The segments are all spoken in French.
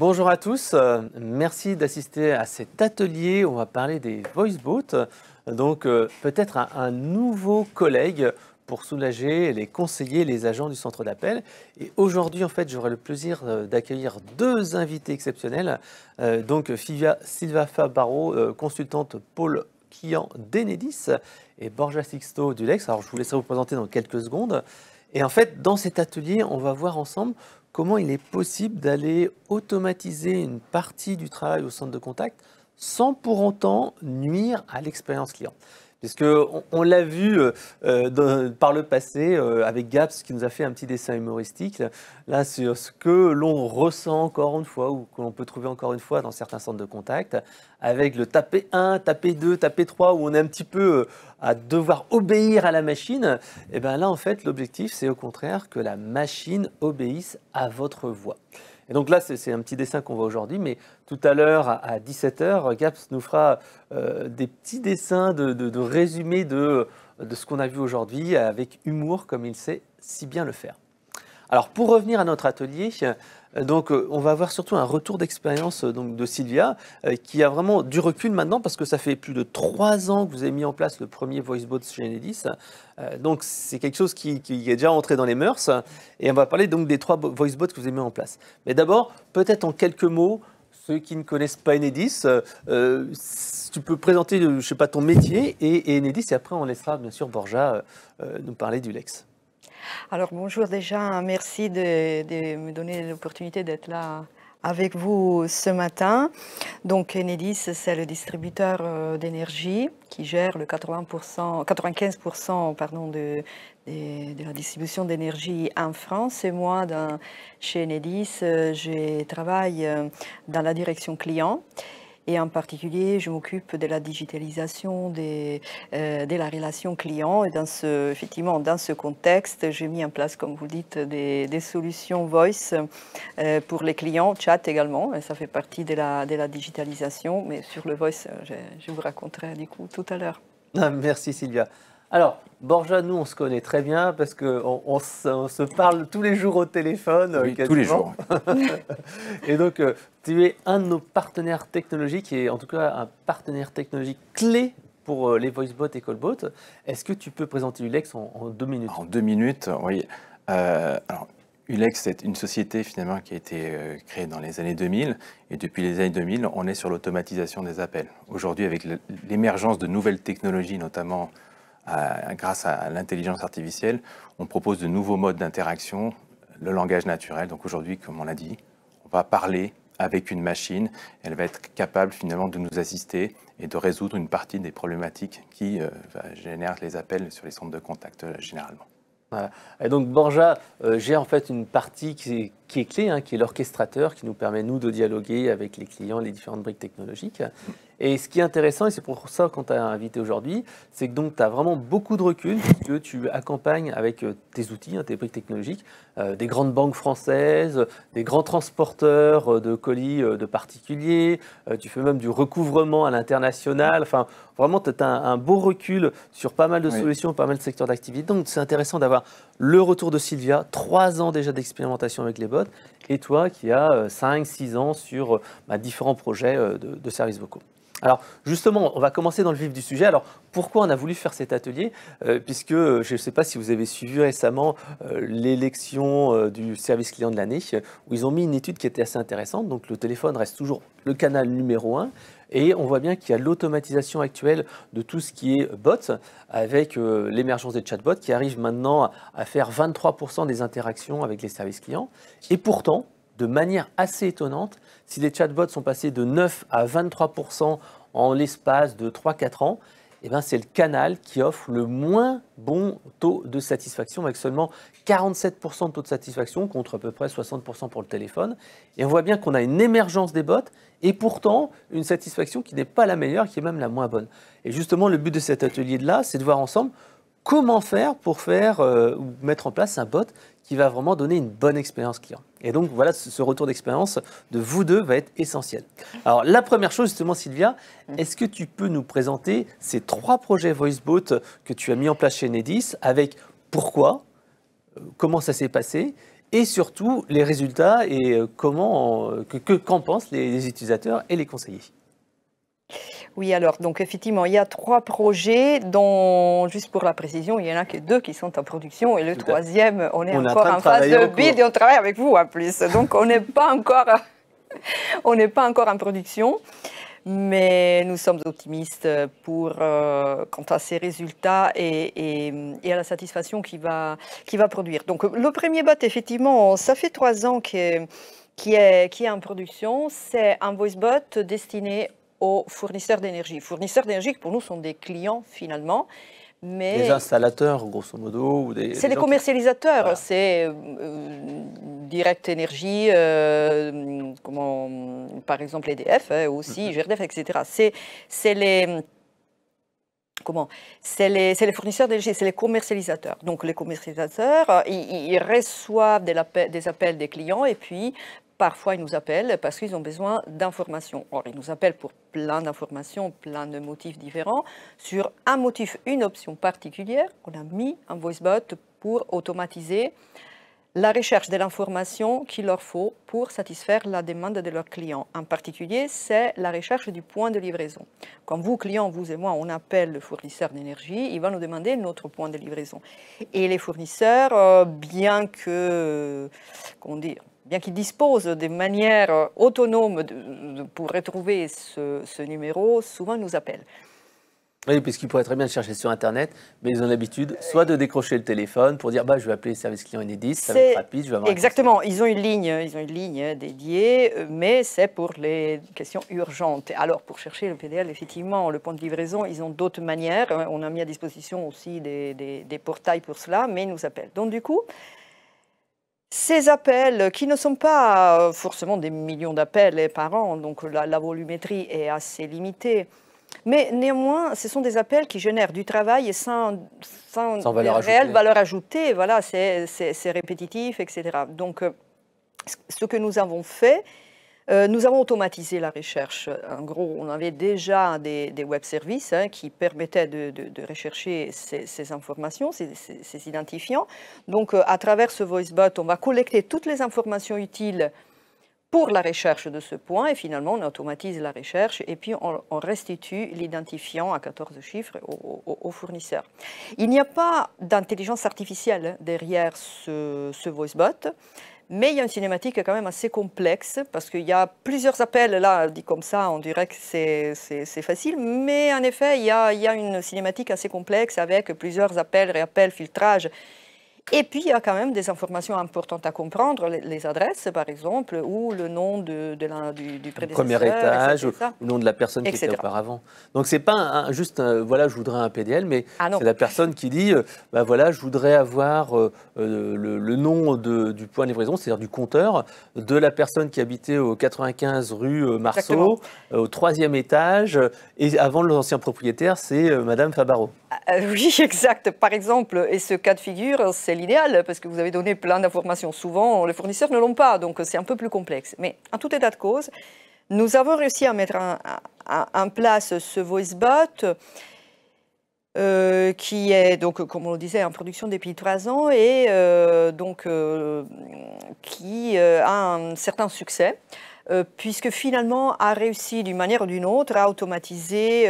Bonjour à tous, merci d'assister à cet atelier. On va parler des VoiceBots, donc peut-être un nouveau collègue pour soulager les conseillers, les agents du centre d'appel. Et aujourd'hui, en fait, j'aurai le plaisir d'accueillir deux invités exceptionnels. Donc Sylvia Fabaro, consultante pôle client d'Enedis, et Borja Sixto du Lex. Alors je vous laisserai vous présenter dans quelques secondes. Et en fait, dans cet atelier, on va voir ensemble comment il est possible d'aller automatiser une partie du travail au centre de contact sans pour autant nuire à l'expérience client. Puisqu'on l'a vu par le passé avec Gaps qui nous a fait un petit dessin humoristique là sur ce que l'on ressent encore une fois ou que l'on peut trouver encore une fois dans certains centres de contact avec le taper 1, taper 2, taper 3 où on est un petit peu à devoir obéir à la machine. Et bien là en fait l'objectif c'est au contraire que la machine obéisse à votre voix. Et donc là, c'est un petit dessin qu'on voit aujourd'hui, mais tout à l'heure, à 17h, Gaps nous fera des petits dessins de résumé de ce qu'on a vu aujourd'hui, avec humour, comme il sait si bien le faire. Alors, pour revenir à notre atelier, on va avoir surtout un retour d'expérience de Sylvia, qui a vraiment du recul maintenant, parce que ça fait plus de 3 ans que vous avez mis en place le premier VoiceBot chez Enedis. Donc, c'est quelque chose qui est déjà entré dans les mœurs. Et on va parler donc des 3 VoiceBots que vous avez mis en place. Mais d'abord, peut-être en quelques mots, ceux qui ne connaissent pas Enedis, tu peux présenter, je sais pas, ton métier et Enedis, et après on laissera bien sûr Borja nous parler du Lex. Alors bonjour déjà, merci de me donner l'opportunité d'être là avec vous ce matin. Donc Enedis, c'est le distributeur d'énergie qui gère le 95% de la distribution d'énergie en France. Et moi, chez Enedis, je travaille dans la direction client. Et en particulier, je m'occupe de la digitalisation de la relation client. Et effectivement, dans ce contexte, j'ai mis en place, comme vous dites, des solutions voice pour les clients, chat également. Et ça fait partie de la digitalisation. Mais sur le voice, je vous raconterai du coup tout à l'heure. Merci Sylvia. Alors, Borja, nous, on se connaît très bien parce qu'on se parle tous les jours au téléphone. Oui, quasiment. tous les jours. Et donc, tu es un de nos partenaires technologiques et en tout cas un partenaire technologique clé pour les VoiceBots et CallBots. Est-ce que tu peux présenter Ulex en 2 minutes? En 2 minutes, oui. Alors, Ulex, c'est une société finalement qui a été créée dans les années 2000 et depuis les années 2000, on est sur l'automatisation des appels. Aujourd'hui, avec l'émergence de nouvelles technologies, notamment grâce à l'intelligence artificielle, on propose de nouveaux modes d'interaction, le langage naturel. Donc aujourd'hui, comme on l'a dit, on va parler avec une machine. Elle va être capable finalement de nous assister et de résoudre une partie des problématiques qui génèrent les appels sur les centres de contact généralement. Voilà. Et donc Borja gère en fait une partie qui est clé, hein, qui est l'orchestrateur, qui nous permet nous de dialoguer avec les clients, les différentes briques technologiques. Et ce qui est intéressant, et c'est pour ça qu'on t'a invité aujourd'hui, c'est que donc tu as vraiment beaucoup de recul, puisque tu accompagnes avec tes outils, hein, tes briques technologiques, des grandes banques françaises, des grands transporteurs de colis de particuliers, tu fais même du recouvrement à l'international, enfin vraiment tu as un beau recul sur pas mal de solutions, pas mal de secteurs d'activité. Donc c'est intéressant d'avoir le retour de Sylvia, 3 ans déjà d'expérimentation avec les bots, et toi qui as 5-6 ans sur différents projets de services vocaux. Alors justement, on va commencer dans le vif du sujet. Alors pourquoi on a voulu faire cet atelier puisque je ne sais pas si vous avez suivi récemment l'élection du service client de l'année, où ils ont mis une étude qui était assez intéressante. Donc le téléphone reste toujours le canal numéro 1. Et on voit bien qu'il y a l'automatisation actuelle de tout ce qui est bots, avec l'émergence des chatbots qui arrivent maintenant à faire 23% des interactions avec les services clients. Et pourtant, de manière assez étonnante, si les chatbots sont passés de 9 à 23% en l'espace de 3-4 ans, eh ben c'est le canal qui offre le moins bon taux de satisfaction, avec seulement 47% de taux de satisfaction contre à peu près 60% pour le téléphone. Et on voit bien qu'on a une émergence des bots et pourtant une satisfaction qui n'est pas la meilleure, qui est même la moins bonne. Et justement, le but de cet atelier-là, c'est de voir ensemble comment faire pour ou mettre en place un bot qui va vraiment donner une bonne expérience client. Et donc voilà, ce retour d'expérience de vous deux va être essentiel. Alors la première chose justement, Sylvia, est-ce que tu peux nous présenter ces 3 projets VoiceBot que tu as mis en place chez Enedis, avec pourquoi, comment ça s'est passé et surtout les résultats et qu'en pensent les utilisateurs et les conseillers. Oui, alors, donc effectivement, il y a 3 projets dont, juste pour la précision, il n'y en a que 2 qui sont en production et le troisième, on est encore en phase de build et on travaille avec vous en plus. Donc, on n'est pas encore en production, mais nous sommes optimistes quant à ces résultats et à la satisfaction qu'il va produire. Donc, le premier bot, effectivement, ça fait 3 ans qui est en production. C'est un voice bot destiné aux fournisseurs d'énergie. Fournisseurs d'énergie qui pour nous sont des clients finalement. Mais des installateurs, grosso modo. C'est des commercialisateurs, voilà. C'est Direct Énergie, par exemple EDF aussi, GRDF, etc. C'est les fournisseurs d'énergie, c'est les commercialisateurs. Donc les commercialisateurs, ils reçoivent des appels des clients et puis parfois, ils nous appellent parce qu'ils ont besoin d'informations. Or, ils nous appellent pour plein d'informations, plein de motifs différents. Sur un motif, une option particulière, on a mis un voicebot pour automatiser la recherche de l'information qu'il leur faut pour satisfaire la demande de leurs clients. En particulier, c'est la recherche du point de livraison. Quand vous, clients, vous et moi, on appelle le fournisseur d'énergie, il va nous demander notre point de livraison. Et les fournisseurs, bien qu'ils disposent de manière autonome pour retrouver ce numéro, souvent ils nous appellent. Oui, puisqu'ils pourraient très bien le chercher sur Internet, mais ils ont l'habitude soit de décrocher le téléphone pour dire je vais appeler le service client Enedis, ça va être rapide, je vais avoir exactement, ils ont une ligne dédiée, mais c'est pour les questions urgentes. Alors pour chercher le PDL, effectivement, le point de livraison, ils ont d'autres manières. On a mis à disposition aussi des portails pour cela, mais ils nous appellent. Donc du coup, ces appels, qui ne sont pas forcément des millions d'appels par an, donc la volumétrie est assez limitée, mais néanmoins, ce sont des appels qui génèrent du travail sans réelle valeur ajoutée. Voilà, c'est répétitif, etc. Donc, ce que nous avons fait, nous avons automatisé la recherche. En gros, on avait déjà des web services qui permettaient de rechercher ces informations, ces identifiants. Donc, à travers ce voicebot, on va collecter toutes les informations utiles pour la recherche de ce point, et finalement, on automatise la recherche, et puis on restitue l'identifiant à 14 chiffres au fournisseur. Il n'y a pas d'intelligence artificielle derrière ce voicebot, mais il y a une cinématique quand même assez complexe, parce qu'il y a plusieurs appels, là, dit comme ça, on dirait que c'est facile, mais en effet, il y a une cinématique assez complexe, avec plusieurs appels, réappels, filtrage. Et puis, il y a quand même des informations importantes à comprendre, les adresses, par exemple, ou le nom du prédécesseur. Premier étage, ou le nom de la personne qui était auparavant. Donc, ce n'est pas voilà, je voudrais un PDL, mais c'est la personne qui dit, voilà, je voudrais avoir le nom du point de livraison, c'est-à-dire du compteur, de la personne qui habitait au 95 rue Marceau, au 3e étage, et avant l'ancien propriétaire, c'est Madame Fabaro. Oui, exact. Par exemple, et ce cas de figure, c'est l'idéal parce que vous avez donné plein d'informations. Souvent, les fournisseurs ne l'ont pas, donc c'est un peu plus complexe. Mais en tout état de cause, nous avons réussi à mettre en place ce voicebot qui est, donc, comme on le disait, en production depuis 3 ans et qui a un certain succès. Puisque finalement a réussi d'une manière ou d'une autre à automatiser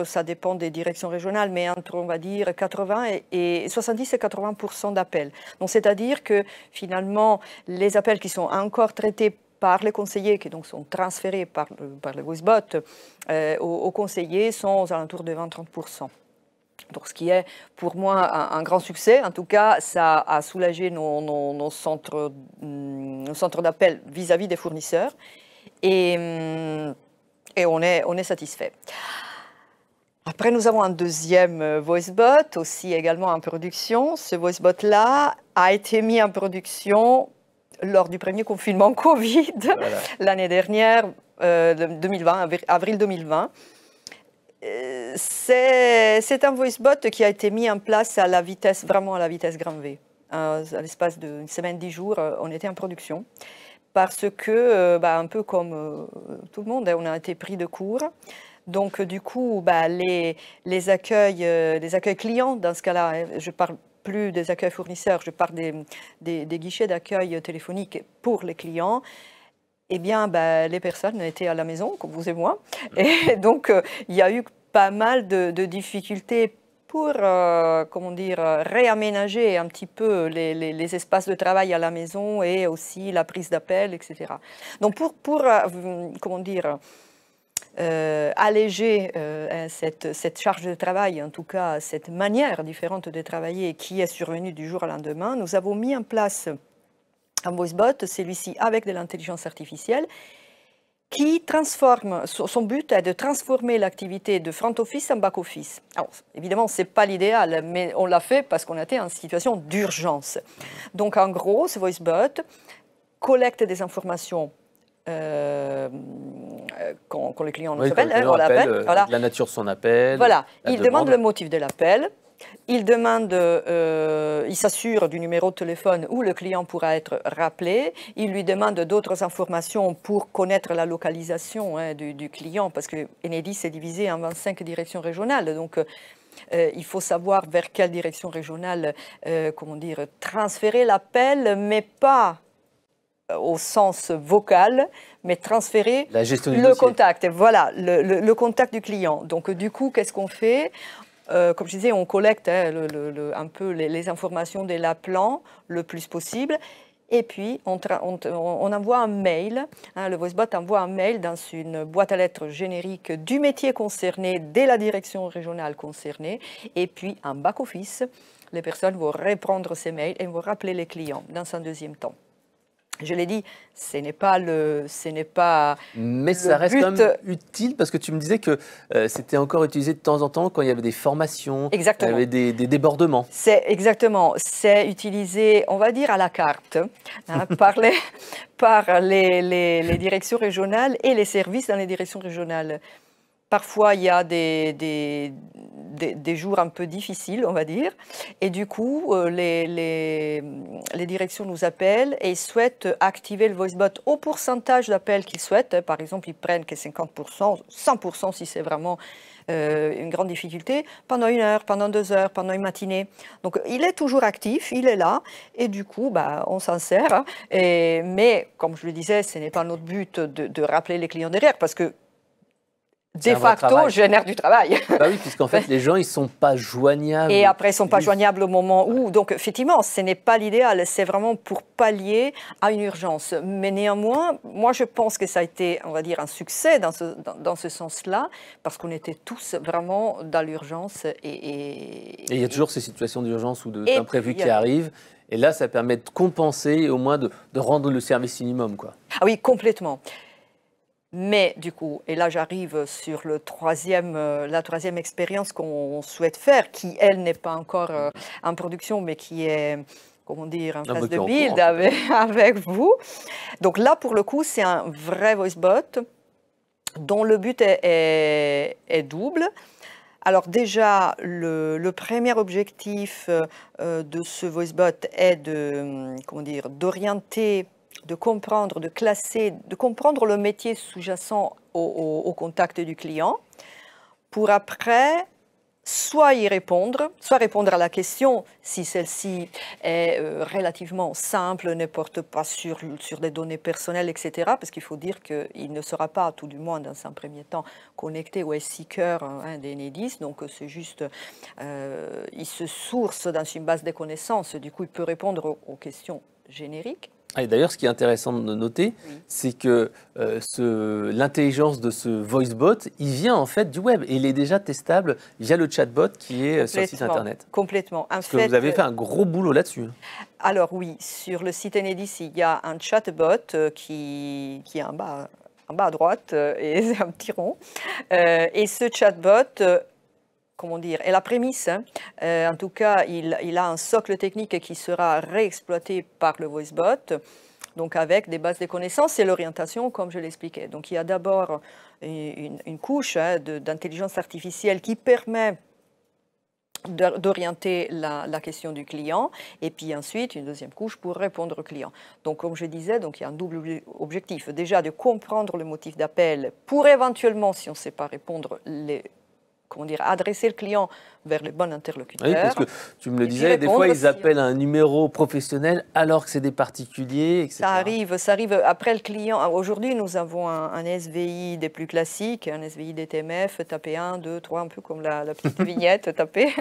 ça dépend des directions régionales, mais entre, on va dire, 70 et 80% d'appels. Donc c'est-à-dire que finalement, les appels qui sont encore traités par les conseillers, qui donc sont transférés par le voicebot aux conseillers, sont aux alentours de 20-30%. Donc, ce qui est pour moi un grand succès. En tout cas, ça a soulagé nos centres d'appel vis-à-vis des fournisseurs et on est satisfait. Après, nous avons un deuxième voicebot, aussi également en production. Ce voicebot-là a été mis en production lors du premier confinement Covid, l'année dernière, 2020, avril 2020. C'est un voicebot qui a été mis en place vraiment à la vitesse grand V. À l'espace d'une semaine, 10 jours, on était en production. Parce que, un peu comme tout le monde, on a été pris de court. Donc, du coup, les accueils clients, dans ce cas-là, je parle plus des accueils fournisseurs, je parle des guichets d'accueil téléphonique pour les clients, eh bien, les personnes étaient à la maison, comme vous et moi. Et donc, il y a eu pas mal de difficultés pour, comment dire, réaménager un petit peu les espaces de travail à la maison et aussi la prise d'appel, etc. Donc, pour comment dire, alléger cette charge de travail, en tout cas cette manière différente de travailler qui est survenue du jour au lendemain, nous avons mis en place un voicebot, celui-ci avec de l'intelligence artificielle, qui transforme, son but est de transformer l'activité de front office en back office. Alors, évidemment, ce n'est pas l'idéal, mais on l'a fait parce qu'on était en situation d'urgence. Donc, en gros, ce voicebot collecte des informations quand le client nous appelle, on l'appelle. Voilà. La nature de son appel. Voilà, il demande le motif de l'appel. Il demande, il s'assure du numéro de téléphone où le client pourra être rappelé. Il lui demande d'autres informations pour connaître la localisation du client, parce que Enedis est divisé en 25 directions régionales. Donc, il faut savoir vers quelle direction régionale, comment dire, transférer l'appel, mais pas au sens vocal, mais transférer le contact. Voilà, le contact du client. Donc, du coup, qu'est-ce qu'on fait ? Comme je disais, on collecte un peu les informations de l'appelant le plus possible. Et puis, on envoie un mail. Le voicebot envoie un mail dans une boîte à lettres générique du métier concerné, dès la direction régionale concernée. Et puis, en back-office, les personnes vont répondre ces mails et vont rappeler les clients dans un deuxième temps. Je l'ai dit, ce n'est pas mais ça reste quand même utile, parce que tu me disais que c'était encore utilisé de temps en temps quand il y avait des formations, exactement. Il y avait des débordements. Exactement. C'est utilisé, on va dire, à la carte, par les directions régionales et les services dans les directions régionales. Parfois, il y a des jours un peu difficiles, on va dire. Et du coup, les directions nous appellent et souhaitent activer le voicebot au pourcentage d'appels qu'ils souhaitent. Par exemple, ils prennent que 50%, 100% si c'est vraiment une grande difficulté, pendant 1 heure, pendant 2 heures, pendant une matinée. Donc, il est toujours actif, il est là. Et du coup, on s'en sert. Mais, comme je le disais, ce n'est pas notre but de rappeler les clients derrière, parce que de facto, génère du travail. Bah oui, puisqu'en fait, les gens, ils ne sont pas joignables. Et après, ils ne sont pas joignables au moment où. Donc, effectivement, ce n'est pas l'idéal. C'est vraiment pour pallier à une urgence. Mais néanmoins, moi, je pense que ça a été, on va dire, un succès dans ce sens-là, parce qu'on était tous vraiment dans l'urgence. Et il y a toujours ces situations d'urgence ou d'imprévus qui arrivent. Et là, ça permet de compenser et au moins de rendre le service minimum, quoi. Ah oui, complètement. Mais du coup, et là j'arrive sur la troisième expérience qu'on souhaite faire, qui elle n'est pas encore en production, mais qui est, comment dire, en phase de build avec vous. Donc là, pour le coup, c'est un vrai voicebot dont le but est double. Alors déjà, le premier objectif de ce voicebot est d'orienter, de comprendre, de classer, de comprendre le métier sous-jacent au contact du client, pour après soit y répondre, soit répondre à la question si celle-ci est relativement simple, ne porte pas sur des données personnelles, etc. Parce qu'il faut dire qu'il ne sera pas, tout du moins dans un premier temps, connecté au SeeCur d'Enedis. Donc c'est juste, il se source dans une base de connaissances, du coup il peut répondre aux questions génériques. Et d'ailleurs, ce qui est intéressant de noter, c'est que l'intelligence de ce voicebot, il vient en fait du web et il est déjà testable via le chatbot qui est sur le site internet. Complètement. Parce que vous avez fait un gros boulot là-dessus. Alors oui, sur le site Enedis, il y a un chatbot qui est en bas à droite et c'est un petit rond. Et ce chatbot, comment dire, est la prémisse. En tout cas, il a un socle technique qui sera réexploité par le voicebot, donc avec des bases de connaissances et l'orientation, comme je l'expliquais. Donc il y a d'abord une couche d'intelligence artificielle qui permet d'orienter la question du client, et puis ensuite une deuxième couche pour répondre au client. Donc comme je disais, donc, il y a un double objectif. Déjà de comprendre le motif d'appel pour éventuellement, si on ne sait pas répondre, comment dire, adresser le client vers le bon interlocuteur. Oui, parce que tu me le disais, des fois ils appellent un numéro professionnel alors que c'est des particuliers, etc. Ça arrive après le client. Aujourd'hui, nous avons un SVI des plus classiques, un SVI des TMF, taper 1, 2, 3, un peu comme la petite vignette, taper.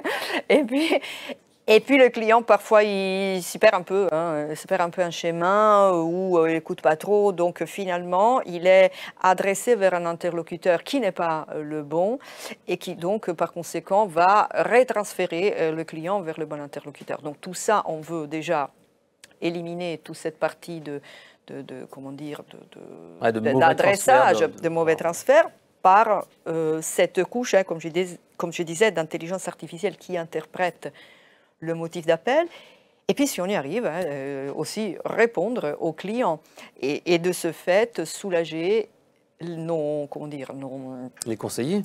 Et puis le client, parfois, il s'y perd un peu, il se perd un peu un chemin ou il n'écoute pas trop. Donc finalement, il est adressé vers un interlocuteur qui n'est pas le bon et qui donc, par conséquent, va retransférer le client vers le bon interlocuteur. Donc tout ça, on veut déjà éliminer toute cette partie d'adressage, de mauvais transferts par cette couche, comme je disais, d'intelligence artificielle qui interprète le motif d'appel. Et puis, si on y arrive, aussi répondre aux clients et de ce fait soulager les conseillers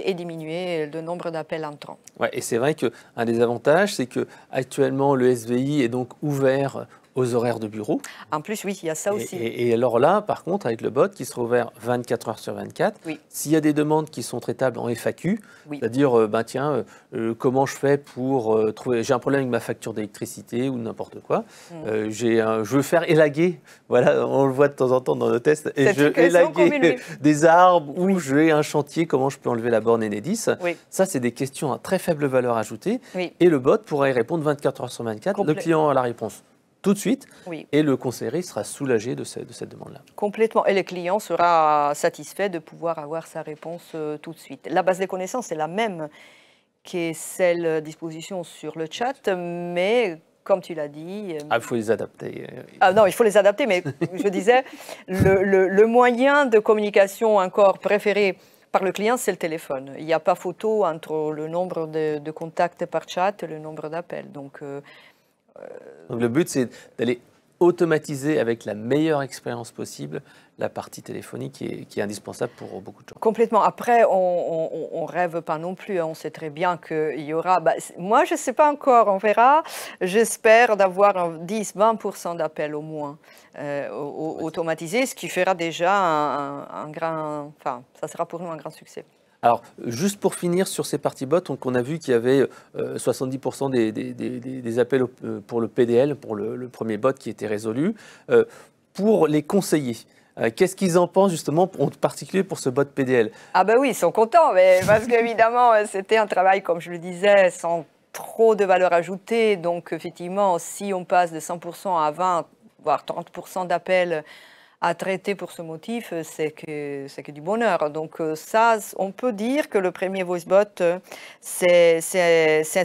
et diminuer le nombre d'appels entrants. Ouais, et c'est vrai qu'un des avantages, c'est que actuellement le SVI est donc ouvert aux horaires de bureau. En plus, oui, il y a ça aussi. Et alors là, par contre, avec le bot qui sera ouvert 24 heures sur 24, oui. S'il y a des demandes qui sont traitables en FAQ, oui. c'est-à-dire, comment je fais pour trouver, j'ai un problème avec ma facture d'électricité ou n'importe quoi, je veux faire élaguer, voilà, on le voit de temps en temps dans nos tests, et je veux élaguer des arbres ou j'ai un chantier, comment je peux enlever la borne Enedis. Oui. Ça, c'est des questions à très faible valeur ajoutée, oui. et le bot pourra y répondre 24 heures sur 24, le client a la réponse tout de suite, oui. et le conseiller sera soulagé de cette demande-là. Complètement, et le client sera satisfait de pouvoir avoir sa réponse tout de suite. La base des connaissances est la même que celle à disposition sur le chat, mais comme tu l'as dit... il faut les adapter. Non, il faut les adapter, mais je disais, le moyen de communication encore préféré par le client, c'est le téléphone. Il n'y a pas photo entre le nombre de contacts par chat et le nombre d'appels. Donc le but, c'est d'aller automatiser avec la meilleure expérience possible la partie téléphonique qui est indispensable pour beaucoup de gens. Complètement. Après, on ne rêve pas non plus. On sait très bien qu'il y aura... moi, je ne sais pas encore, on verra. J'espère d'avoir 10-20% d'appels au moins automatisés, ce qui fera déjà un grand... Enfin, ça sera pour nous un grand succès. Alors, juste pour finir sur ces parties bots, on a vu qu'il y avait 70% des appels pour le PDL, pour le premier bot qui était résolu. Pour les conseillers, qu'est-ce qu'ils en pensent justement, en particulier pour ce bot PDL? Ah ben oui, ils sont contents, mais parce qu'évidemment, c'était un travail, comme je le disais, sans trop de valeur ajoutée. Donc, effectivement, si on passe de 100% à 20, voire 30% d'appels à traiter pour ce motif, c'est que du bonheur. Donc ça, on peut dire que le premier VoiceBot, c'est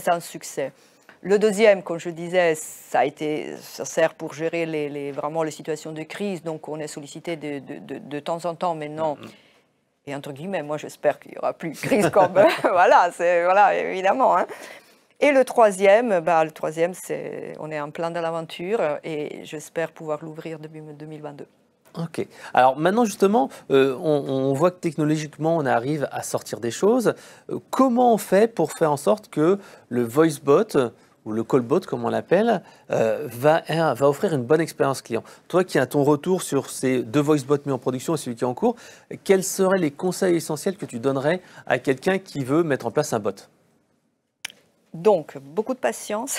un succès. Le deuxième, comme je disais, ça sert pour gérer vraiment les situations de crise. Donc on est sollicité de temps en temps maintenant. Et entre guillemets, moi j'espère qu'il n'y aura plus de crise comme... voilà, évidemment. Hein. Et le troisième, on est en plein de l'aventure et j'espère pouvoir l'ouvrir début 2022. Ok. Alors maintenant justement, on voit que technologiquement on arrive à sortir des choses. Comment on fait pour faire en sorte que le VoiceBot ou le callbot comme on l'appelle va offrir une bonne expérience client? Toi qui as ton retour sur ces deux VoiceBots mis en production et celui qui est en cours, quels seraient les conseils essentiels que tu donnerais à quelqu'un qui veut mettre en place un bot? Donc, beaucoup de patience.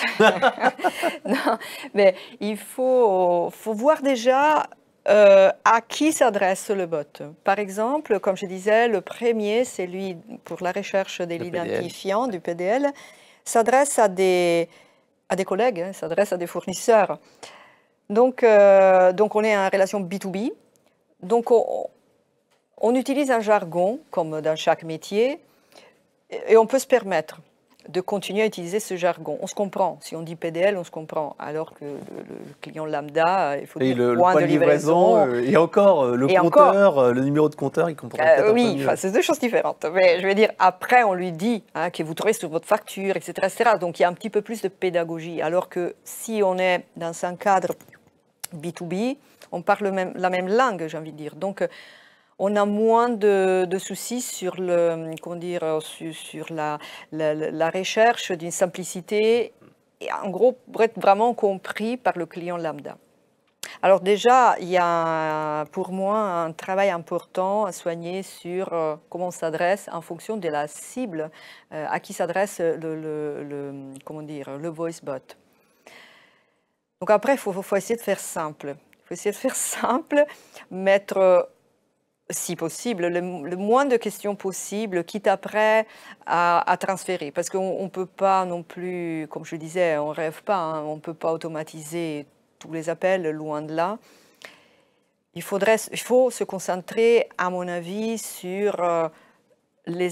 Non, mais il faut voir déjà à qui s'adresse le bot. Par exemple, comme je disais, le premier, c'est lui pour la recherche de l'identifiant du PDL, s'adresse à des collègues, s'adresse à des fournisseurs. Donc on est en relation B2B. Donc, on utilise un jargon, comme dans chaque métier, et on peut se permettre de continuer à utiliser ce jargon. On se comprend. Si on dit PDL, on se comprend. Alors que le client lambda, il faut dire le point de livraison. Et encore, le compteur, le numéro de compteur, il comprend peut-être oui, c'est deux choses différentes. Mais je veux dire, après, on lui dit que vous trouvez sur votre facture, etc., etc. Donc, il y a un petit peu plus de pédagogie. Alors que si on est dans un cadre B2B, on parle la même langue, j'ai envie de dire. Donc, on a moins de soucis sur la recherche d'une simplicité, et en gros, pour être vraiment compris par le client lambda. Alors déjà, il y a pour moi un travail important à soigner sur comment on s'adresse en fonction de la cible à qui s'adresse comment dire, le voice bot. Donc après, il faut essayer de faire simple. Il faut essayer de faire simple, mettre, si possible, le moins de questions possible, quitte après à transférer. Parce qu'on ne peut pas non plus, comme je disais, on ne rêve pas, hein, on ne peut pas automatiser tous les appels, loin de là. Il faut se concentrer, à mon avis, sur les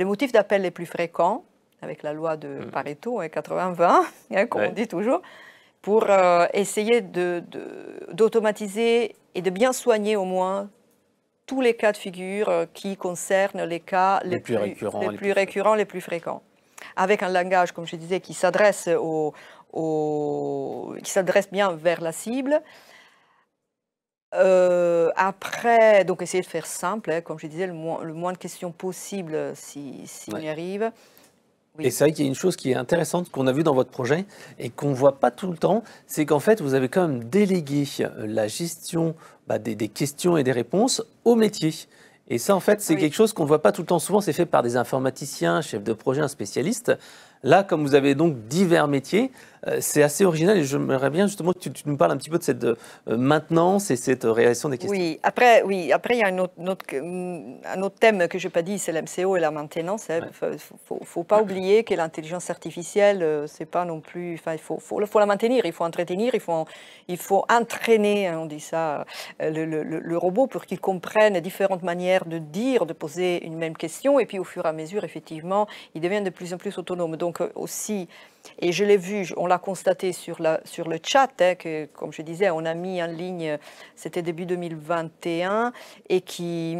motifs d'appel les plus fréquents, avec la loi de Pareto, 80-20, hein, comme on dit toujours, pour essayer d'automatiser et de bien soigner au moins tous les cas de figure qui concernent les cas les plus récurrents, les plus fréquents. Avec un langage, comme je disais, qui s'adresse bien vers la cible. Après, donc essayer de faire simple, hein, comme je disais, le moins de questions possible si on y arrive. Oui. Et c'est vrai qu'il y a une chose qui est intéressante qu'on a vue dans votre projet et qu'on ne voit pas tout le temps, c'est qu'en fait, vous avez quand même délégué la gestion des questions et des réponses au métier. Et ça, en fait, c'est quelque chose qu'on ne voit pas tout le temps. Souvent, c'est fait par des informaticiens, chefs de projet, un spécialiste. Là, comme vous avez donc divers métiers, c'est assez original et j'aimerais bien justement que tu nous parles un petit peu de cette maintenance et cette réalisation des questions. Oui, après il y a un autre thème que je n'ai pas dit, c'est l'MCO et la maintenance. Il ne faut pas oublier que l'intelligence artificielle, c'est pas non plus... Il faut la maintenir, il faut entretenir, il faut entraîner, on dit ça, le robot pour qu'il comprenne différentes manières de dire, de poser une même question. Et puis au fur et à mesure, effectivement, il devient de plus en plus autonome. Donc aussi... Et je l'ai vu, on l'a constaté sur le chat, hein, que, comme je disais, on a mis en ligne, c'était début 2021, et qui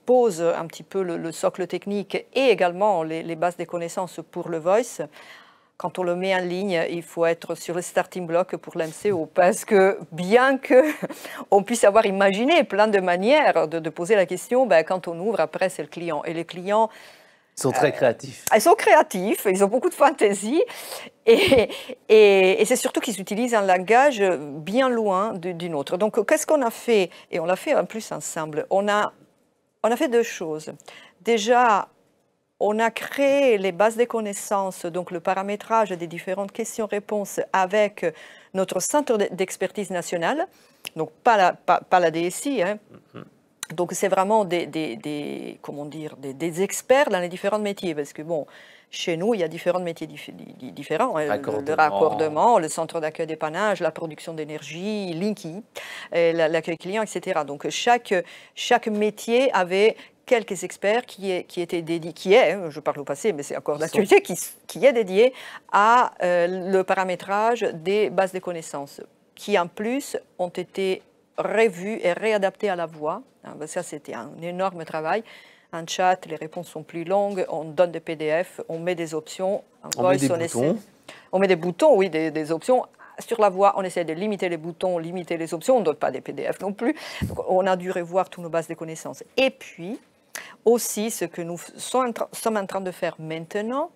pose un petit peu le socle technique et également les bases des connaissances pour le voice. Quand on le met en ligne, il faut être sur le starting block pour l'MCO, parce que bien qu'on puisse avoir imaginé plein de manières de poser la question, quand on ouvre, après, c'est le client. Et les clients... Ils sont très créatifs. Ils sont créatifs, ils ont beaucoup de fantaisie et c'est surtout qu'ils utilisent un langage bien loin du nôtre. Donc, qu'est-ce qu'on a fait? Et on l'a fait en plus ensemble. On a fait deux choses. Déjà, on a créé les bases de connaissances, donc le paramétrage des différentes questions-réponses avec notre centre d'expertise nationale, donc pas la DSI, hein. Donc, c'est vraiment des experts dans les différents métiers. Parce que, bon, chez nous, il y a différents métiers différents. Le raccordement, le centre d'accueil dépannage, la production d'énergie, Linky, l'accueil client, etc. Donc, chaque métier avait quelques experts qui étaient dédiés, je parle au passé, mais c'est encore d'actualité, qui est dédié à le paramétrage des bases de connaissances, qui, en plus, ont été revues et réadaptées à la voix. Ça, c'était un énorme travail. En chat, les réponses sont plus longues, on donne des PDF, on met des options. On met des boutons. On met des boutons, oui, des options. Sur la voix, on essaie de limiter les boutons, limiter les options. On ne donne pas des PDF non plus. Donc, on a dû revoir toutes nos bases de connaissances. Et puis, aussi, ce que nous sommes en train de faire maintenant,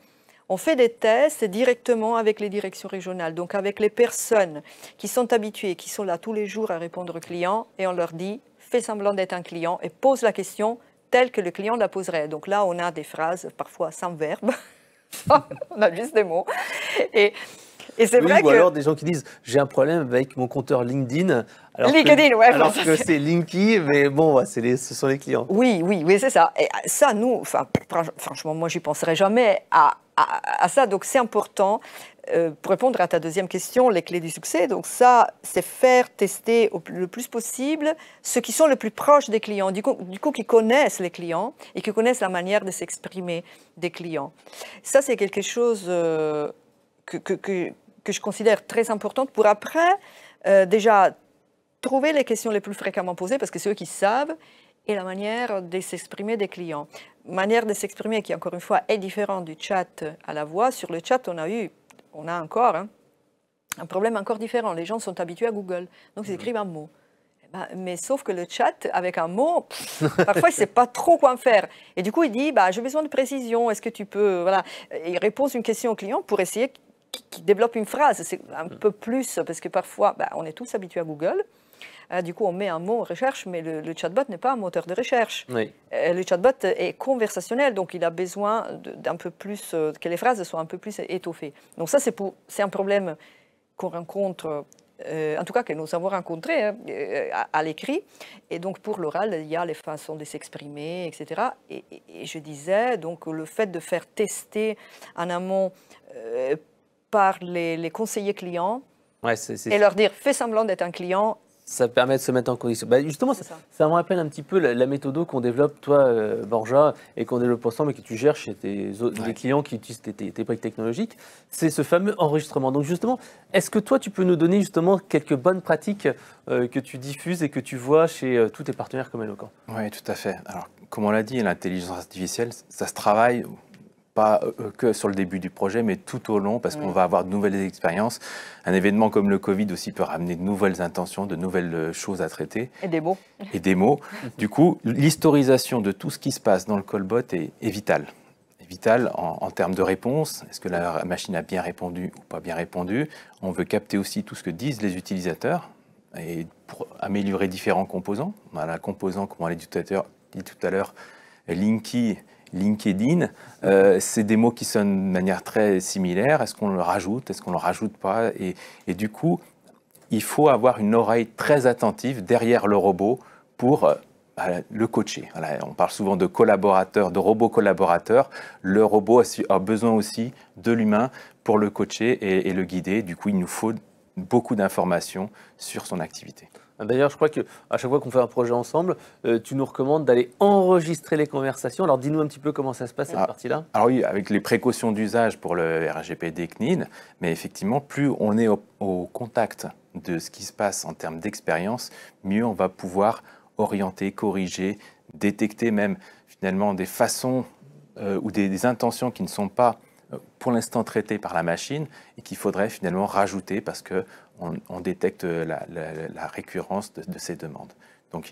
on fait des tests directement avec les directions régionales, donc avec les personnes qui sont habituées, qui sont là tous les jours à répondre aux clients, et on leur dit, fais semblant d'être un client et pose la question telle que le client la poserait. Donc là, on a des phrases, parfois sans verbe, on a juste des mots. Et c'est vrai ou alors des gens qui disent, j'ai un problème avec mon compteur LinkedIn. Alors que c'est Linky, mais bon, ce sont les clients. Oui, c'est ça. Et ça, nous, franchement, moi, j'y penserais jamais à ça. Donc, c'est important. Pour répondre à ta deuxième question, les clés du succès, donc ça, c'est faire tester le plus possible ceux qui sont le plus proches des clients, du coup qui connaissent les clients et qui connaissent la manière de s'exprimer des clients. Ça, c'est quelque chose que je considère très important pour après, déjà, trouver les questions les plus fréquemment posées, parce que c'est eux qui savent, et la manière de s'exprimer des clients. Manière de s'exprimer qui, encore une fois, est différente du chat à la voix. Sur le chat, on a encore un problème encore différent. Les gens sont habitués à Google, donc ils écrivent un mot. Mais sauf que le chat, avec un mot, parfois, il ne sait pas trop quoi en faire. Et du coup, il dit, j'ai besoin de précision, est-ce que tu peux... Voilà. Il repose une question au client pour essayer qui développe une phrase. C'est un peu plus, parce que parfois, on est tous habitués à Google. Du coup, on met un mot en recherche, mais le chatbot n'est pas un moteur de recherche. Oui. Le chatbot est conversationnel, donc il a besoin d'un peu plus, que les phrases soient un peu plus étoffées. Donc ça, c'est un problème qu'on rencontre, en tout cas que nous avons rencontré à l'écrit. Et donc pour l'oral, il y a les façons de s'exprimer, etc. Et je disais, donc le fait de faire tester en amont par les conseillers clients, Ouais, et leur dire, fais semblant d'être un client. Ça permet de se mettre en condition. Justement, ça me rappelle un petit peu la méthode qu'on développe, toi, Borja, et qu'on développe ensemble et que tu gères chez les clients qui utilisent tes briques technologiques. C'est ce fameux enregistrement. Donc justement, est-ce que toi, tu peux nous donner justement quelques bonnes pratiques que tu diffuses et que tu vois chez tous tes partenaires comme Eloquent? Oui, tout à fait. Alors, comme on l'a dit, l'intelligence artificielle, ça se travaille pas que sur le début du projet, mais tout au long, parce qu'on va avoir de nouvelles expériences. Un événement comme le Covid aussi peut ramener de nouvelles intentions, de nouvelles choses à traiter. Et des mots. Et des mots. Du coup, l'historisation de tout ce qui se passe dans le callbot est vitale. Vital en termes de réponse. Est-ce que la machine a bien répondu ou pas bien répondu? On veut capter aussi tout ce que disent les utilisateurs et pour améliorer différents composants. On a la composant, comme on l'a dit tout à l'heure, Linky, LinkedIn. C'est des mots qui sonnent de manière très similaire. Est-ce qu'on le rajoute? Est-ce qu'on ne le rajoute pas? Et du coup, il faut avoir une oreille très attentive derrière le robot pour le coacher. Voilà, on parle souvent de collaborateurs, de robots collaborateurs. Le robot a besoin aussi de l'humain pour le coacher et le guider. Du coup, il nous faut beaucoup d'informations sur son activité. D'ailleurs, je crois qu'à chaque fois qu'on fait un projet ensemble, tu nous recommandes d'aller enregistrer les conversations. Alors, dis-nous un petit peu comment ça se passe, cette partie-là. Alors oui, avec les précautions d'usage pour le RGPD CNIL, mais effectivement, plus on est au contact de ce qui se passe en termes d'expérience, mieux on va pouvoir orienter, corriger, détecter même finalement des façons ou des intentions qui ne sont pas pour l'instant traitées par la machine et qu'il faudrait finalement rajouter parce qu'on détecte la récurrence de ces demandes. Donc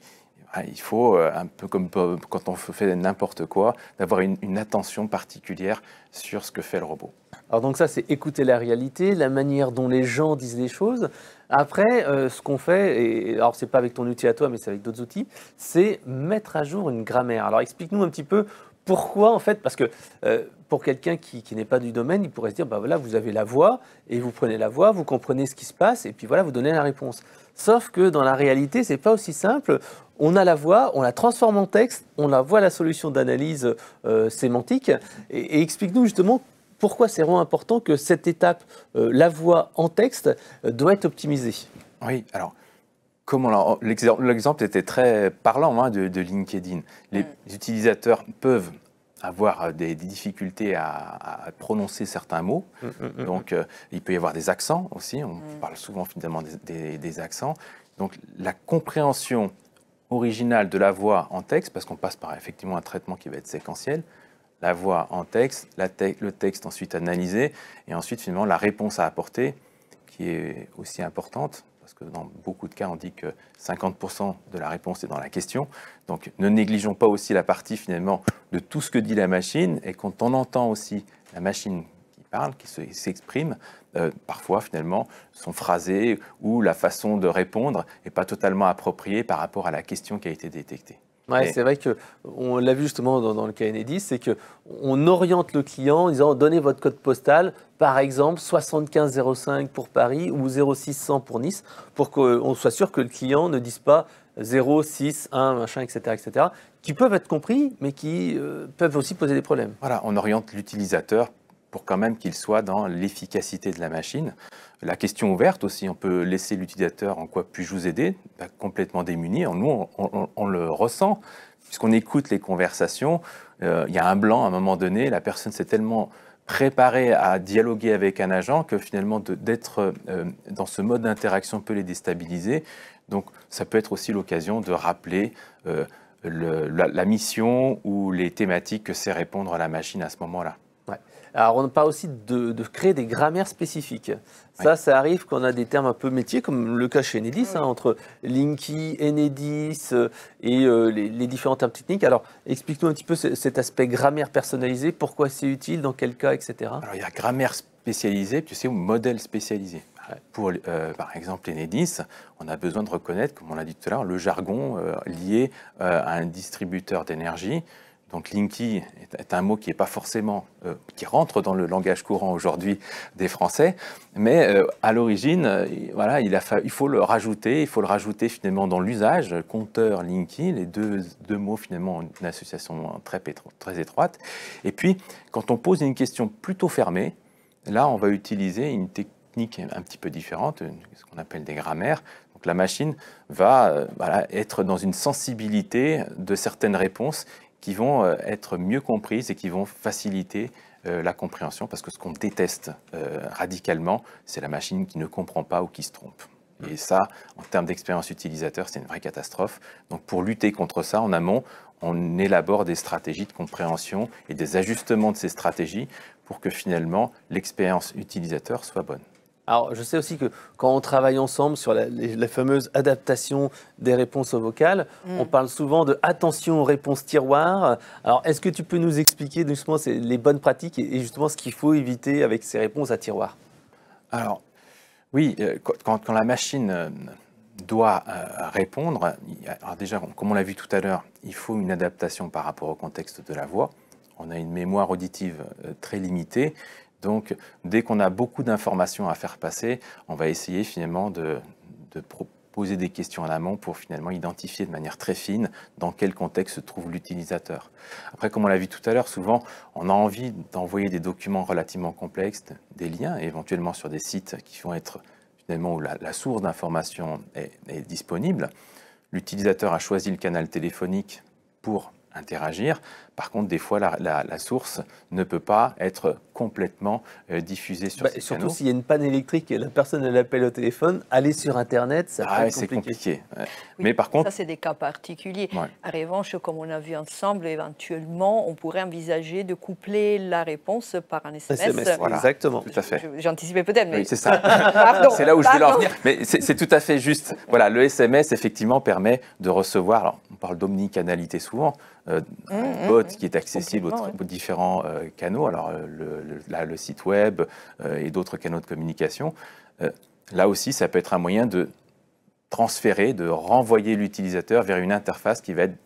il faut, un peu comme quand on fait n'importe quoi, d'avoir une attention particulière sur ce que fait le robot. Alors donc ça, c'est écouter la réalité, la manière dont les gens disent les choses. Après, ce qu'on fait, et alors c'est pas avec ton outil à toi, mais c'est avec d'autres outils, c'est mettre à jour une grammaire. Alors explique-nous un petit peu pourquoi, en fait, parce que pour quelqu'un qui n'est pas du domaine, il pourrait se dire, bah voilà, vous avez la voix, et vous prenez la voix, vous comprenez ce qui se passe, et puis voilà, vous donnez la réponse. Sauf que dans la réalité, c'est pas aussi simple. On a la voix, on la transforme en texte, on la voit la solution d'analyse sémantique, et explique-nous justement pourquoi c'est vraiment important que cette étape, la voix en texte, doit être optimisée. Oui, alors, l'exemple était très parlant de LinkedIn. Les utilisateurs peuvent avoir des difficultés à prononcer certains mots. Donc, il peut y avoir des accents aussi. On parle souvent finalement des accents. Donc, la compréhension originale de la voix en texte, parce qu'on passe par effectivement un traitement qui va être séquentiel, la voix en texte, le texte ensuite analysé, et ensuite finalement la réponse à apporter, qui est aussi importante, parce que dans beaucoup de cas, on dit que 50% de la réponse est dans la question. Donc ne négligeons pas aussi la partie finalement de tout ce que dit la machine, et quand on entend aussi la machine qui parle, qui s'exprime, parfois finalement son phrasé ou la façon de répondre n'est pas totalement appropriée par rapport à la question qui a été détectée. Ouais, c'est vrai qu'on l'a vu justement dans le cas Enedis, c'est qu'on oriente le client en disant donnez votre code postal, par exemple 7505 pour Paris ou 0600 pour Nice, pour qu'on soit sûr que le client ne dise pas 061 machin, etc., qui peuvent être compris, mais qui peuvent aussi poser des problèmes. Voilà, on oriente l'utilisateur pour quand même qu'il soit dans l'efficacité de la machine. La question ouverte aussi, on peut laisser l'utilisateur en quoi puis-je vous aider, complètement démuni. Nous, on le ressent, puisqu'on écoute les conversations. Il y a un blanc à un moment donné, la personne s'est tellement préparée à dialoguer avec un agent que finalement d'être dans ce mode d'interaction peut les déstabiliser. Donc ça peut être aussi l'occasion de rappeler la mission ou les thématiques que c'est répondre à la machine à ce moment-là. Ouais. Alors, on parle aussi de créer des grammaires spécifiques. Ça arrive quand on a des termes un peu métiers, comme le cas chez Enedis, entre Linky, Enedis et les différents termes techniques. Alors, explique-nous un petit peu cet aspect grammaire personnalisée, pourquoi c'est utile, dans quel cas, etc. Alors, il y a grammaire spécialisé, tu sais, ou modèle spécialisé. Pour, par exemple, Enedis, on a besoin de reconnaître, comme on l'a dit tout à l'heure, le jargon lié à un distributeur d'énergie. Donc Linky est un mot qui n'est pas forcément, qui rentre dans le langage courant aujourd'hui des Français, mais à l'origine, voilà, il faut le rajouter finalement dans l'usage, compteur, Linky, les deux mots finalement ont une association très étroite. Et puis, quand on pose une question plutôt fermée, là, on va utiliser une technique un petit peu différente, ce qu'on appelle des grammaires. Donc la machine va être dans une sensibilité de certaines réponses qui vont être mieux comprises et qui vont faciliter la compréhension, parce que ce qu'on déteste radicalement, c'est la machine qui ne comprend pas ou qui se trompe. Et ça, en termes d'expérience utilisateur, c'est une vraie catastrophe. Donc pour lutter contre ça, en amont, on élabore des stratégies de compréhension et des ajustements de ces stratégies pour que finalement l'expérience utilisateur soit bonne. Alors, je sais aussi que quand on travaille ensemble sur la fameuse adaptation des réponses aux vocales, on parle souvent de attention aux réponses tiroirs. Alors, est-ce que tu peux nous expliquer justement les bonnes pratiques et justement ce qu'il faut éviter avec ces réponses à tiroir? Alors, oui, quand la machine doit répondre, alors déjà, comme on l'a vu tout à l'heure, il faut une adaptation par rapport au contexte de la voix. On a une mémoire auditive très limitée. Donc, dès qu'on a beaucoup d'informations à faire passer, on va essayer finalement de poser des questions en amont pour finalement identifier de manière très fine dans quel contexte se trouve l'utilisateur. Après, comme on l'a vu tout à l'heure, souvent, on a envie d'envoyer des documents relativement complexes, des liens, éventuellement sur des sites qui vont être finalement où la source d'information est disponible. L'utilisateur a choisi le canal téléphonique pour interagir. Par contre, des fois, la source ne peut pas être complètement diffusée sur ces surtout canaux. s'il y a une panne électrique et la personne elle appelle au téléphone, aller sur Internet, ça peut être c'est compliqué. Oui, mais par contre, ça, c'est des cas particuliers. Ouais. En revanche, comme on a vu ensemble, éventuellement, on pourrait envisager de coupler la réponse par un SMS. Voilà. Exactement. Tout à fait. J'anticipais peut-être, mais... Oui, c'est ça. Pardon, c'est là où je voulais en pardon. venir. Mais c'est tout à fait juste. Voilà, le SMS, effectivement, permet de recevoir, alors on parle d'omnicanalité souvent, un bot qui est accessible aux différents canaux, alors le site web et d'autres canaux de communication. Là aussi, ça peut être un moyen de transférer, de renvoyer l'utilisateur vers une interface qui va être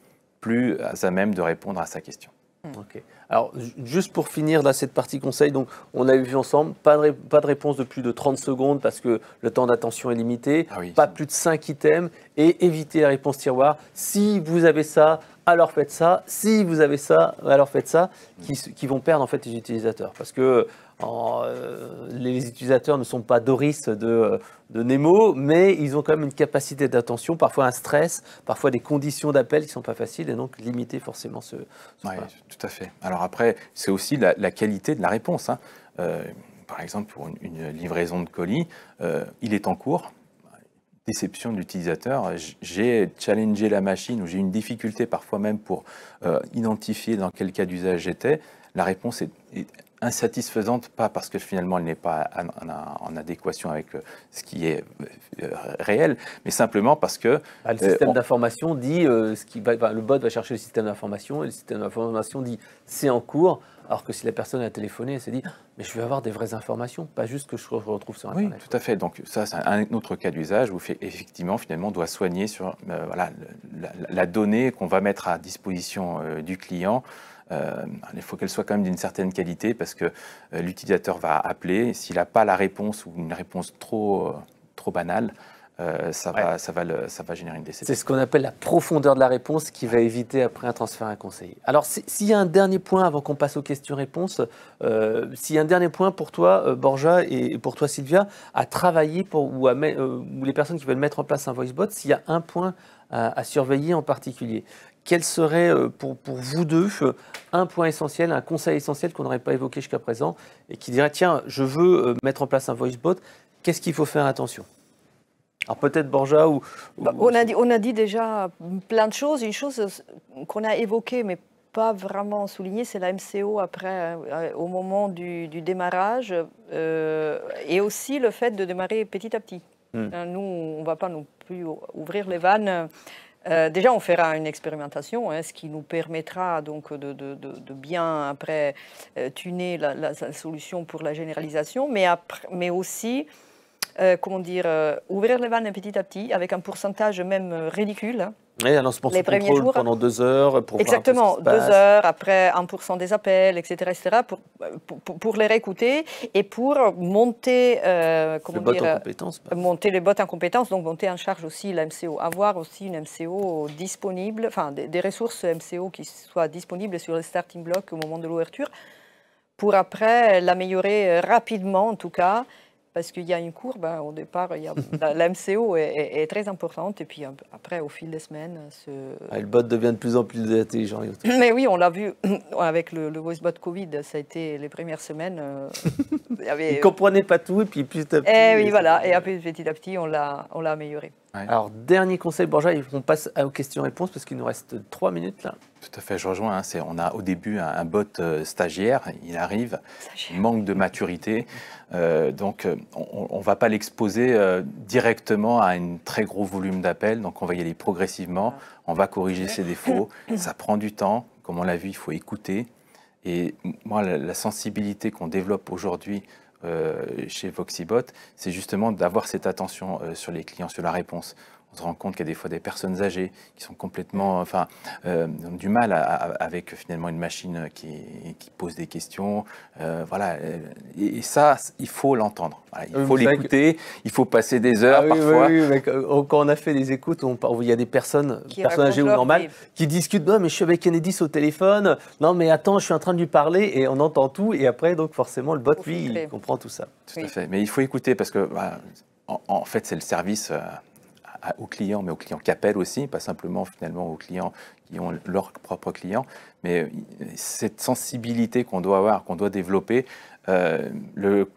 plus à même de répondre à sa question. Ok. Alors, juste pour finir là, cette partie conseil, donc, on a vu ensemble, pas de réponse de plus de 30 secondes parce que le temps d'attention est limité, pas plus de 5 items et éviter la réponse tiroir. Si vous avez ça, alors faites ça. Si vous avez ça, alors faites ça, qui vont perdre en fait les utilisateurs. Parce que les utilisateurs ne sont pas Doris de Nemo, mais ils ont quand même une capacité d'attention, parfois un stress, parfois des conditions d'appel qui ne sont pas faciles, et donc limiter forcément ce Oui, tout à fait. Alors après, c'est aussi la qualité de la réponse. Par exemple, pour une livraison de colis, il est en cours. Déception de l'utilisateur, j'ai challengé la machine ou j'ai une difficulté parfois même pour identifier dans quel cas d'usage j'étais. La réponse est insatisfaisante, pas parce que finalement elle n'est pas en adéquation avec ce qui est réel, mais simplement parce que... le système d'information dit, le bot va chercher le système d'information et le système d'information dit c'est en cours, alors que si la personne a téléphoné, elle s'est dit mais je vais avoir des vraies informations, pas juste que je retrouve sur Internet. Oui, tout à fait. Donc ça, c'est un autre cas d'usage où effectivement, finalement, on doit soigner sur la donnée qu'on va mettre à disposition du client. Il faut qu'elle soit quand même d'une certaine qualité parce que l'utilisateur va appeler. S'il n'a pas la réponse ou une réponse trop banale, ça va générer une déception. C'est ce qu'on appelle la profondeur de la réponse qui va éviter après un transfert à un conseiller. Alors, s'il y a un dernier point avant qu'on passe aux questions-réponses, s'il y a un dernier point pour toi, Borja, et pour toi, Sylvia, à travailler ou les personnes qui veulent mettre en place un voicebot, s'il y a un point à surveiller en particulier, quel serait pour vous deux un point essentiel, un conseil essentiel qu'on n'aurait pas évoqué jusqu'à présent et qui dirait, tiens, je veux mettre en place un voicebot, qu'est-ce qu'il faut faire attention ? Alors peut-être Borja ou... On a dit déjà plein de choses. Une chose qu'on a évoquée mais pas vraiment soulignée, c'est la MCO après, au moment du démarrage et aussi le fait de démarrer petit à petit. Nous, on ne va pas non plus ouvrir les vannes Déjà, on fera une expérimentation, ce qui nous permettra donc de bien après tuner la solution pour la généralisation, mais aussi ouvrir les vannes petit à petit avec un pourcentage même ridicule. Oui, un lancement sous contrôle pendant 2 heures. Pour exactement, voir un peu ce qui se 2 heures, après 1% des appels, etc. pour les réécouter et pour monter, monter les bots en compétences, donc monter en charge aussi la MCO. Avoir aussi une MCO disponible, enfin des ressources MCO qui soient disponibles sur le starting block au moment de l'ouverture, pour après l'améliorer rapidement en tout cas. Parce qu'il y a une courbe, au départ, la MCO est très importante, et puis après, au fil des semaines... le bot devient de plus en plus intelligent. Mais oui, on l'a vu avec le VoiceBot Covid, ça a été les premières semaines. Il ne comprenait pas tout, et puis petit à petit... Et oui, voilà, et après, petit à petit, on l'a amélioré. Ouais. Alors, dernier conseil, Borja, on passe aux questions-réponses, parce qu'il nous reste 3 minutes, là. Tout à fait, je rejoins. On a au début un bot stagiaire, il arrive, il manque de maturité, donc on ne va pas l'exposer directement à un très gros volume d'appels, donc on va y aller progressivement, on va corriger ses défauts, ça prend du temps, comme on l'a vu, il faut écouter, et moi la sensibilité qu'on développe aujourd'hui chez Voxibot, c'est justement d'avoir cette attention sur les clients, sur la réponse. On se rend compte qu'il y a des fois des personnes âgées qui sont complètement, ont du mal avec finalement une machine qui pose des questions, voilà. Et ça, il faut l'entendre. Voilà, il faut l'écouter. Il faut passer des heures parfois. Oui, quand on a fait des écoutes, il y a des personnes âgées ou normales qui discutent. Non, mais je suis avec Enedis au téléphone. Non, mais attends, je suis en train de lui parler et on entend tout. Et après, donc forcément, le bot, lui, il comprend tout ça. Tout à fait. Mais il faut écouter parce que, en fait, c'est le service. Aux clients, mais aux clients qui appellent aussi, pas simplement finalement aux clients qui ont leurs propres clients, mais cette sensibilité qu'on doit avoir, qu'on doit développer, le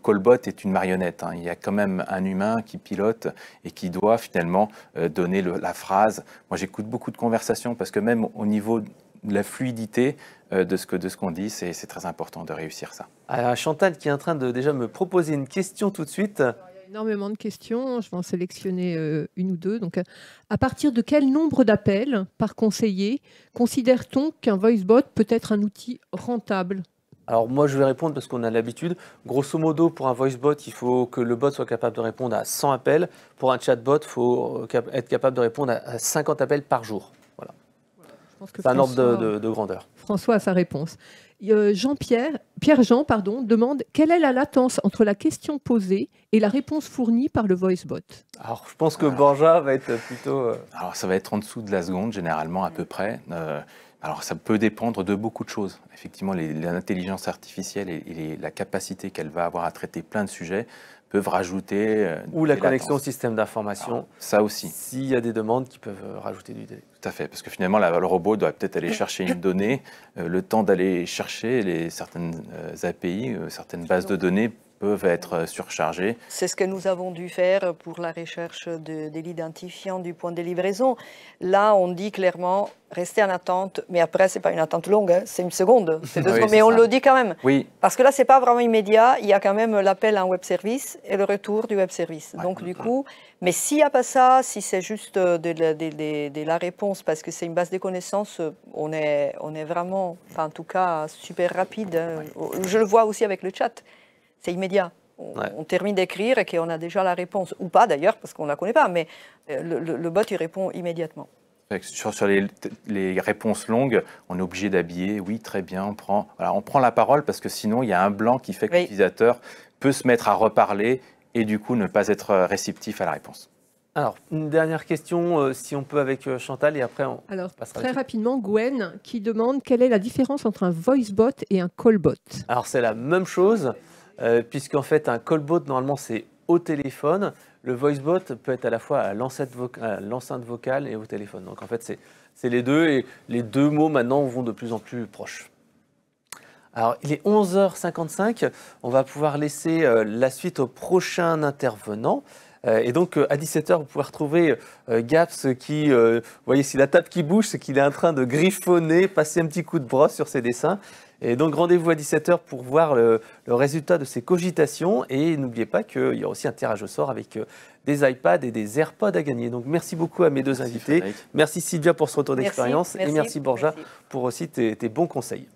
callbot est une marionnette. Il y a quand même un humain qui pilote et qui doit finalement donner la phrase. Moi, j'écoute beaucoup de conversations parce que même au niveau de la fluidité de ce qu'on dit, c'est très important de réussir ça. Alors, Chantal qui est en train de déjà me proposer une question tout de suite. Énormément de questions, je vais en sélectionner une ou deux. Donc, à partir de quel nombre d'appels par conseiller considère-t-on qu'un VoiceBot peut être un outil rentable ? Alors moi je vais répondre parce qu'on a l'habitude. Grosso modo, pour un VoiceBot, il faut que le bot soit capable de répondre à 100 appels. Pour un chatbot, il faut être capable de répondre à 50 appels par jour. Voilà. C'est un ordre de grandeur. François a sa réponse. Pierre-Jean demande quelle est la latence entre la question posée et la réponse fournie par le VoiceBot. Alors, je pense que Borja va être plutôt... Alors, ça va être en dessous de la seconde, généralement, à peu près. Alors, ça peut dépendre de beaucoup de choses. Effectivement, l'intelligence artificielle et la capacité qu'elle va avoir à traiter plein de sujets peuvent rajouter... Ou la connexion au système d'information. Ça aussi. S'il y a des demandes qui peuvent rajouter du délai. Tout à fait, parce que finalement, le robot doit peut-être aller chercher une donnée. Le temps d'aller chercher certaines API, certaines bases de données peuvent être surchargées. C'est ce que nous avons dû faire pour la recherche de l'identifiant du point de livraison. Là, on dit clairement, restez en attente, mais après, ce n'est pas une attente longue, c'est une seconde, c'est 2 secondes, mais on le dit quand même. Oui. Parce que là, ce n'est pas vraiment immédiat, il y a quand même l'appel en web service et le retour du web service. Ouais. Donc, du coup, mais s'il n'y a pas ça, si c'est juste de la réponse, parce que c'est une base de connaissances, on est vraiment, en tout cas, super rapide. Je le vois aussi avec le chat. C'est immédiat. On termine d'écrire et qu'on a déjà la réponse. Ou pas d'ailleurs, parce qu'on ne la connaît pas, mais le bot, il répond immédiatement. Sur les réponses longues, on est obligé d'habiller. Oui, très bien, on prend la parole parce que sinon, il y a un blanc qui fait que l'utilisateur peut se mettre à reparler et du coup ne pas être réceptif à la réponse. Alors, une dernière question, si on peut, avec Chantal, et après on passera. Très rapidement, Gwen qui demande quelle est la différence entre un VoiceBot et un callbot. Alors, c'est la même chose. Puisqu'en fait, un callbot, normalement, c'est au téléphone. Le voicebot peut être à la fois à l'enceinte vocale et au téléphone. Donc, en fait, c'est les deux. Et les deux mots, maintenant, vont de plus en plus proches. Alors, il est 11h55. On va pouvoir laisser la suite au prochain intervenant. Et donc, à 17h, vous pouvez retrouver Gaps qui, vous voyez, si la table qui bouge, c'est qu'il est en train de griffonner, passer un petit coup de brosse sur ses dessins. Et donc, rendez-vous à 17h pour voir le résultat de ces cogitations. Et n'oubliez pas qu'il y aura aussi un tirage au sort avec des iPads et des AirPods à gagner. Donc, merci beaucoup à mes deux invités. Frédéric. Merci Sylvia pour ce retour d'expérience. Et merci Borja pour aussi tes bons conseils.